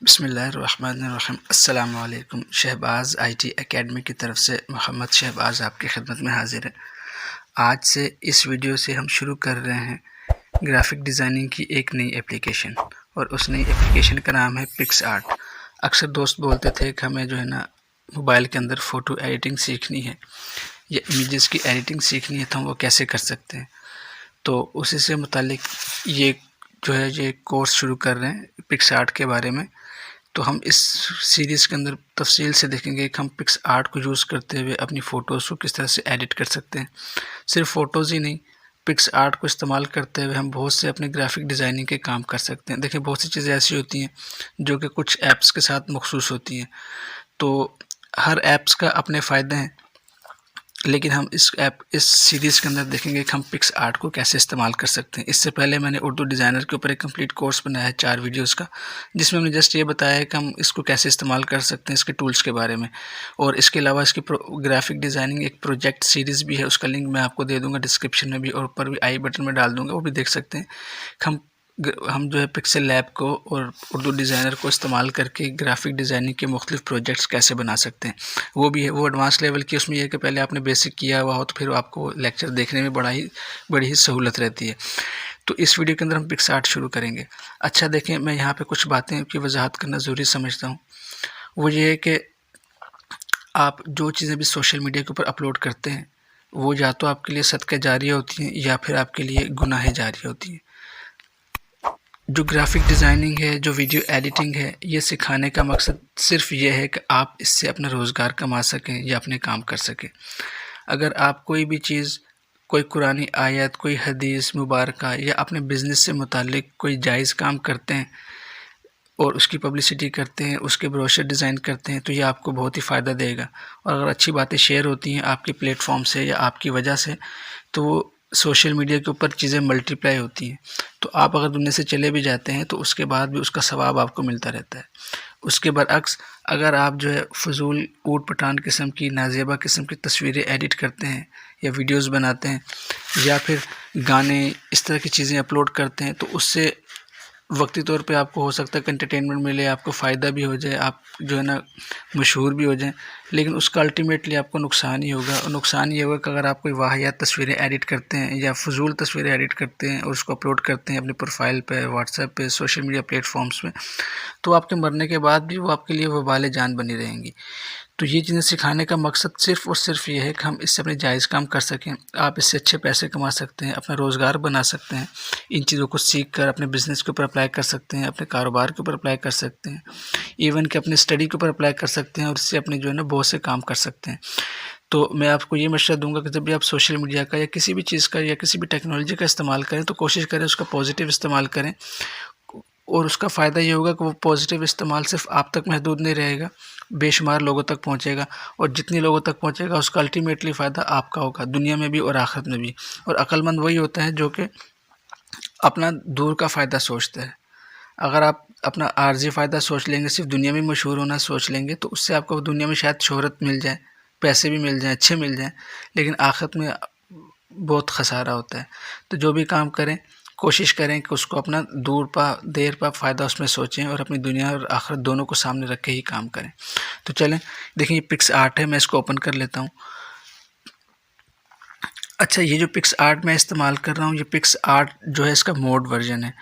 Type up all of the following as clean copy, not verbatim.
बिस्मिल्लाहिर्रहमानिर्रहीम। अस्सलाम वालेकुम। शहबाज़ आईटी एकेडमी की तरफ से मोहम्मद शहबाज़ आपकी खिदमत में हाज़िर है। आज से इस वीडियो से हम शुरू कर रहे हैं ग्राफ़िक डिज़ाइनिंग की एक नई एप्लीकेशन, और उस नई एप्लीकेशन का नाम है पिक्सआर्ट। अक्सर दोस्त बोलते थे कि हमें जो है ना मोबाइल के अंदर फ़ोटो एडिटिंग सीखनी है या इमेजेस की एडिटिंग सीखनी है, तो हम वो कैसे कर सकते हैं। तो उसी से मुतालिक ये जो है ये कोर्स शुरू कर रहे हैं पिक्सआर्ट के बारे में। तो हम इस सीरीज़ के अंदर तफ़सील से देखेंगे कि हम पिक्सआर्ट को यूज़ करते हुए अपनी फ़ोटोज़ को किस तरह से एडिट कर सकते हैं। सिर्फ फ़ोटोज़ ही नहीं, पिक्सआर्ट को इस्तेमाल करते हुए हम बहुत से अपने ग्राफ़िक डिज़ाइनिंग के काम कर सकते हैं। देखिए, बहुत सी चीज़ें ऐसी होती हैं जो कि कुछ ऐप्स के साथ मख़सूस होती हैं। तो हर ऐप्स का अपने फ़ायदे हैं, लेकिन हम इस सीरीज़ के अंदर देखेंगे कि हम पिक्सआर्ट को कैसे इस्तेमाल कर सकते हैं। इससे पहले मैंने उर्दू डिज़ाइनर के ऊपर एक कंप्लीट कोर्स बनाया है 4 वीडियोज़ का, जिसमें हमने जस्ट ये बताया है कि हम इसको कैसे इस्तेमाल कर सकते हैं, इसके टूल्स के बारे में। और इसके अलावा इसकी ग्राफ़िक डिज़ाइनिंग एक प्रोजेक्ट सीरीज़ भी है, उसका लिंक मैं आपको दे दूँगा डिस्क्रिप्शन में भी, और ऊपर भी आई बटन में डाल दूँगा, वो भी देख सकते हैं कि हम जो है पिक्सेल लैब को और उर्दू डिज़ाइनर को इस्तेमाल करके ग्राफ़िक डिज़ाइनिंग के मुख्तलिफ़ प्रोजेक्ट्स कैसे बना सकते हैं। वो भी है, वो एडवांस लेवल की। उसमें यह है कि पहले आपने बेसिक किया हुआ हो तो फिर आपको लेक्चर देखने में बड़ी ही सहूलत रहती है। तो इस वीडियो के अंदर हम पिक्सआर्ट शुरू करेंगे। अच्छा देखें, मैं यहाँ पे कुछ बातें की वजाहत करना ज़रूरी समझता हूँ। वो ये है कि आप जो चीज़ें भी सोशल मीडिया के ऊपर अपलोड करते हैं, वो या तो आपके लिए सदका जारिया होती हैं या फिर आपके लिए गुनाह जारिया होती हैं। जो ग्राफ़िक डिज़ाइनिंग है, जो वीडियो एडिटिंग है, ये सिखाने का मकसद सिर्फ़ ये है कि आप इससे अपना रोज़गार कमा सकें या अपने काम कर सकें। अगर आप कोई भी चीज़, कोई कुरानी आयत, कोई हदीस मुबारका या अपने बिज़नेस से मुताल्लिक़ कोई जायज़ काम करते हैं और उसकी पब्लिसिटी करते हैं, उसके ब्रोशर डिज़ाइन करते हैं, तो ये आपको बहुत ही फ़ायदा देगा। और अगर अच्छी बातें शेयर होती हैं आपके प्लेटफॉर्म से या आपकी वजह से, तो सोशल मीडिया के ऊपर चीज़ें मल्टीप्लाई होती हैं। तो आप अगर दुनिया से चले भी जाते हैं तो उसके बाद भी उसका सवाब आपको मिलता रहता है। उसके बरअक्स, अगर आप जो है फ़ुज़ूल ऊट पटांग किस्म की, नाज़ेबा किस्म की तस्वीरें एडिट करते हैं या वीडियोज़ बनाते हैं या फिर गाने, इस तरह की चीज़ें अपलोड करते हैं, तो उससे वक्ती तौर पे आपको हो सकता है कि एंटरटेनमेंट मिले, आपको फ़ायदा भी हो जाए, आप जो है ना मशहूर भी हो जाएँ, लेकिन उसका अल्टीमेटली आपको नुकसान ही होगा। और नुकसान ये होगा कि अगर आप कोई वाहियात तस्वीरें एडिट करते हैं या फ़ुज़ूल तस्वीरें एडिट करते हैं और उसको अपलोड करते हैं अपनी प्रोफ़ाइल पे, व्हाट्सएप पे, सोशल मीडिया प्लेटफ़ॉर्म्स पे, तो आपके मरने के बाद भी वो आपके लिए वबाल जान बनी रहेंगी। तो ये चीज़ें सिखाने का मकसद सिर्फ़ और सिर्फ़ ये है कि हम इससे अपने जायज़ काम कर सकें। आप इससे अच्छे पैसे कमा सकते हैं, अपना रोज़गार बना सकते हैं। इन चीज़ों को सीख कर अपने बिज़नेस के ऊपर अप्लाई कर सकते हैं, अपने कारोबार के ऊपर अप्लाई कर सकते हैं, इवन कि अपनी स्टडी के ऊपर अप्लाई कर सकते हैं, और इससे अपने जो है ना बहुत से काम कर सकते हैं। तो मैं आपको ये मशवरा दूँगा कि जब भी आप सोशल मीडिया का या किसी भी चीज़ का या किसी भी टेक्नोलॉजी का इस्तेमाल करें, तो कोशिश करें उसका पॉज़िटिव इस्तेमाल करें। और उसका फ़ायदा ये होगा कि वो पॉज़िटिव इस्तेमाल सिर्फ़ आप तक महदूद नहीं रहेगा, बेशुमार लोगों तक पहुँचेगा, और जितने लोगों तक पहुँचेगा उसका अल्टीमेटली फ़ायदा आपका होगा, दुनिया में भी और आखिरत में भी। और अक्लमंद वही होता है जो कि अपना दूर का फ़ायदा सोचता है। अगर आप अपना आर्ज़ी फ़ायदा सोच लेंगे, सिर्फ़ दुनिया में मशहूर होना सोच लेंगे, तो उससे आपको दुनिया में शायद शोहरत मिल जाए, पैसे भी मिल जाएँ, अच्छे मिल जाएँ, लेकिन आखिरत में बहुत ख़सारा होता है। तो जो भी काम करें, कोशिश करें कि उसको अपना देर पा फ़ायदा उसमें सोचें और अपनी दुनिया और आखिरत दोनों को सामने रख के ही काम करें। तो चलें, देखिए, ये पिक्सआर्ट है, मैं इसको ओपन कर लेता हूँ। अच्छा, ये जो पिक्सआर्ट मैं इस्तेमाल कर रहा हूँ, ये पिक्सआर्ट जो है इसका मोड वर्ज़न है।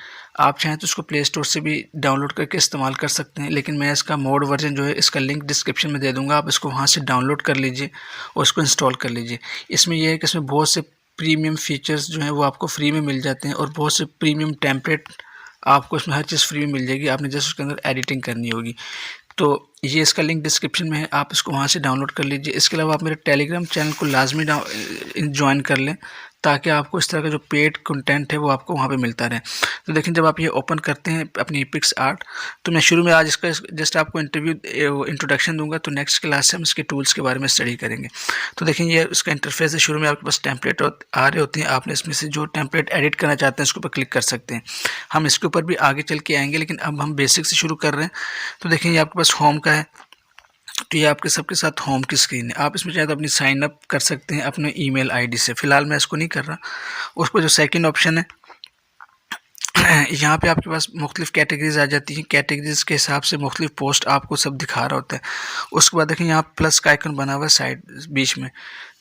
आप चाहें तो उसको प्ले स्टोर से भी डाउनलोड करके इस्तेमाल कर सकते हैं, लेकिन मैं इसका मोड वर्ज़न जो है इसका लिंक डिस्क्रिप्शन में दे दूँगा, आप इसको वहाँ से डाउनलोड कर लीजिए और उसको इंस्टॉल कर लीजिए। इसमें यह है कि इसमें बहुत से प्रीमियम फ़ीचर्स जो हैं वो आपको फ्री में मिल जाते हैं, और बहुत से प्रीमियम टेम्पलेट आपको इसमें हर चीज़ फ्री में मिल जाएगी, आपने जस्ट उसके अंदर एडिटिंग करनी होगी। तो ये इसका लिंक डिस्क्रिप्शन में है, आप इसको वहाँ से डाउनलोड कर लीजिए। इसके अलावा आप मेरे टेलीग्राम चैनल को लाज़मी जॉइन कर लें, ताकि आपको इस तरह का जो पेड कंटेंट है वो आपको वहाँ पे मिलता रहे। तो देखें, जब आप ये ओपन करते हैं अपनी पिक्सआर्ट, तो मैं शुरू में आज इसका जस्ट आपको इंट्रोडक्शन दूंगा, तो नेक्स्ट क्लास से हम इसके टूल्स के बारे में स्टडी करेंगे। तो देखें, ये इसका इंटरफेस है। शुरू में आपके पास टेम्पलेट आ रहे होते हैं, आपने इसमें से जो टेम्पलेट एडिट करना चाहते हैं इसके ऊपर क्लिक कर सकते हैं। हम इसके ऊपर भी आगे चल के आएंगे, लेकिन अब हम बेसिक से शुरू कर रहे हैं। तो देखें, ये आपके पास होम का है, तो ये आपके सबके साथ होम की स्क्रीन है। आप इसमें चाहे तो अपनी साइन अप कर सकते हैं अपने ईमेल आईडी से, फ़िलहाल मैं इसको नहीं कर रहा। उस पर जो सेकंड ऑप्शन है यहाँ पे आपके पास मुख्तलिफ़ कैटेगरीज आ जाती हैं। कैटेगरीज के हिसाब से मुख्तलिफ़ पोस्ट आपको सब दिखा रहा होता है। उसके बाद देखें यहाँ प्लस का आइकन बना हुआ है साइड बीच में।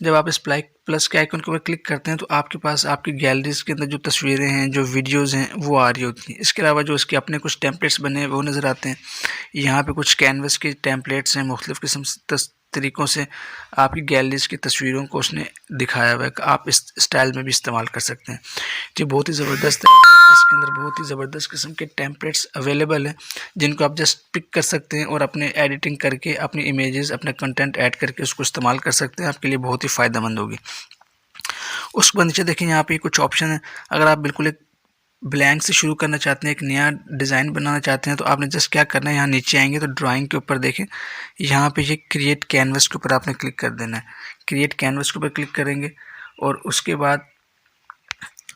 जब आप इस प्लस के आइकन के ऊपर क्लिक करते हैं तो आपके पास आपकी गैलरीज के अंदर जो तस्वीरें हैं, जो वीडियोज़ हैं, वो आ रही होती हैं। इसके अलावा जो इसके अपने कुछ टेम्पलेट्स बने हैं वो नज़र आते हैं। यहाँ पे कुछ कैनवस के टेम्पलेट्स हैं, मुख्तलिफ़ किस्म तरीक़ों से आपकी गैलरीज की तस्वीरों को उसने दिखाया हुआ है कि आप इस स्टाइल में भी इस्तेमाल कर सकते हैं। तो बहुत ही ज़बरदस्त है। इसके अंदर बहुत ही ज़बरदस्त किस्म के टेम्पलेट्स अवेलेबल हैं जिनको आप जस्ट पिक कर सकते हैं और अपने एडिटिंग करके अपनी इमेजेस, अपना कंटेंट ऐड करके उसको इस्तेमाल कर सकते हैं। आपके लिए बहुत ही फ़ायदेमंद होगी। उसके बाद नीचे देखें यहाँ पे कुछ ऑप्शन है। अगर आप बिल्कुल एक ब्लैंक से शुरू करना चाहते हैं, एक नया डिज़ाइन बनाना चाहते हैं, तो आपने जस्ट क्या करना है, यहाँ नीचे आएंगे तो ड्राइंग के ऊपर देखें, यहाँ पे ये क्रिएट कैनवस के ऊपर आपने क्लिक कर देना है। क्रिएट कैनवस के ऊपर क्लिक करेंगे और उसके बाद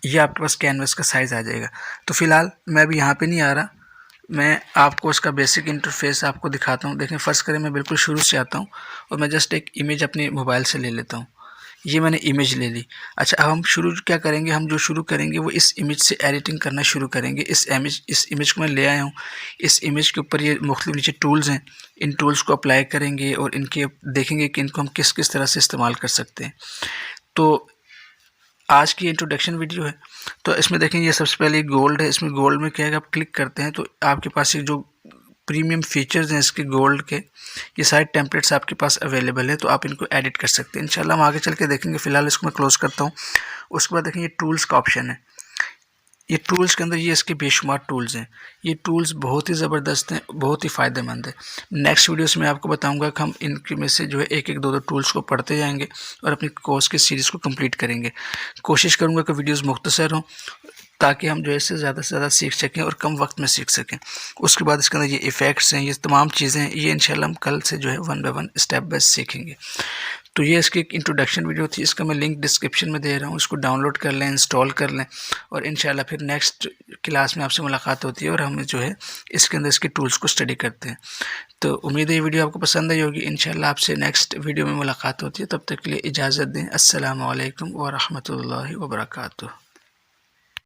ये आपके पास कैनवस का साइज़ आ जाएगा। तो फ़िलहाल मैं अभी यहाँ पे नहीं आ रहा, मैं आपको उसका बेसिक इंटरफेस आपको दिखाता हूँ। देखें, फ़र्ज़ करें मैं बिल्कुल शुरू से आता हूँ और मैं जस्ट एक इमेज अपने मोबाइल से ले लेता हूँ। ये मैंने इमेज ले ली। अच्छा, अब हम शुरू क्या करेंगे, हम जो शुरू करेंगे वो इस इमेज से एडिटिंग करना शुरू करेंगे। इस इमेज को मैं ले आया हूँ। इस इमेज के ऊपर ये मुख्तलिफ नीचे टूल्स हैं, इन टूल्स को अप्लाई करेंगे और इनके देखेंगे कि इनको हम किस किस तरह से इस्तेमाल कर सकते हैं। तो आज की इंट्रोडक्शन वीडियो है। तो इसमें देखें, ये सबसे पहले गोल्ड है। इसमें गोल्ड में क्या है, आप क्लिक करते हैं तो आपके पास ये जो प्रीमियम फीचर्स हैं इसके गोल्ड के, ये सारे टेम्पलेट्स आपके पास अवेलेबल है, तो आप इनको एडिट कर सकते हैं। इंशाल्लाह हम आगे चल के देखेंगे। फ़िलहाल इसको मैं क्लोज़ करता हूँ। उसके बाद देखें, ये टूल्स का ऑप्शन है। ये टूल्स के अंदर ये इसके बेशुमार टूल्स हैं। ये टूल्स बहुत ही ज़बरदस्त हैं, बहुत ही फ़ायदेमंद है। नेक्स्ट वीडियोस में आपको बताऊंगा कि हम इनके में से जो है एक एक दो टूल्स को पढ़ते जाएंगे और अपनी कोर्स की सीरीज़ को कंप्लीट करेंगे। कोशिश करूंगा कि वीडियोस मुख्तसर हों ताकि हम जो है इससे ज़्यादा से ज़्यादा सीख सकें और कम वक्त में सीख सकें। उसके बाद इसके अंदर ये इफ़ेक्ट्स हैं, ये तमाम चीज़ें हैं, ये इंशाल्लाह हम कल से जो है one by one step by सीखेंगे। तो ये इसकी एक इंट्रोडक्शन वीडियो थी। इसका मैं लिंक डिस्क्रिप्शन में दे रहा हूँ, इसको डाउनलोड कर लें, इंस्टॉल कर लें और इंशाल्लाह फिर नेक्स्ट क्लास में आपसे मुलाकात होती है और हम जो है इसके अंदर इसके टूल्स को स्टडी करते हैं। तो उम्मीद है ये वीडियो आपको पसंद आई होगी। इंशाल्लाह आपसे नेक्स्ट वीडियो में मुलाकात होती है। तब तक के लिए इजाज़त दें। अस्सलामु अलैकुम व रहमतुल्लाहि व बरकातुहू।